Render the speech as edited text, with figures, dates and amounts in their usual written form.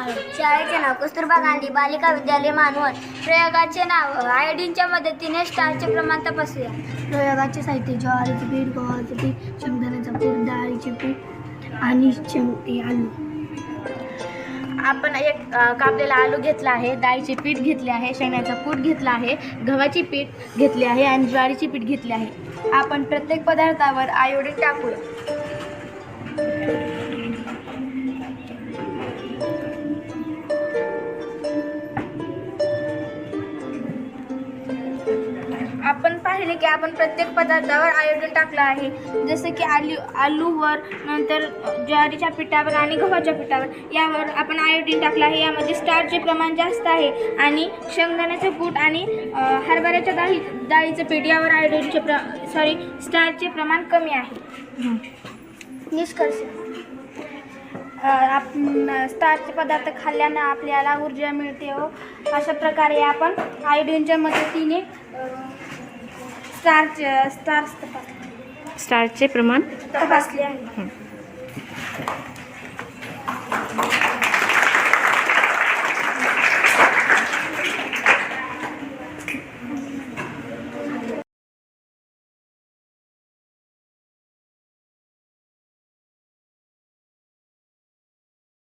शाळेचे नाव कस्तुरबा गांधी बालिका विद्यालय मानवत. प्रयोगाचे नाव आयोडीनच्या मदतीने स्टारचे प्रमाण तपासूया. प्रयोगाचे साहित्य ज्वारीचे पीठ, गव्हाचे पीठ, शेंगदाण्याचा कूट, डाळीचे पीठ आणि आलू. आपण एक कापलेला आलू घेतला आहे, डाळीचे पीठ घेतले आहे, शेंगदाण्याचा कूट घेतला आहे, गव्हाचे पीठ घेतले आहे आणि ज्वारीचे पीठ घेतले आहे. आपण प्रत्येक पदार्थावर आयोडीन टाकूया. आपण पाहिले की आपण प्रत्येक पदार्थावर आयोडीन टाकलं आहे. जसे की आलूवर, नंतर ज्वारीच्या पिठावर आणि गव्हाच्या पिठावर यावर आपण आयोडीन टाकलं आहे. यामध्ये स्टारचे प्रमाण जास्त आहे आणि शेंगदाण्याचं कूट आणि हरभऱ्याच्या डाळीचं पीठ यावर स्टारचे प्रमाण कमी आहे. निष्कर्ष. आपण स्टारचे पदार्थ खाल्ल्यानं आपल्याला ऊर्जा मिळते व अशा प्रकारे आपण आयोडीनच्या मदतीने स्टारचे प्रमाण तपासले आहे.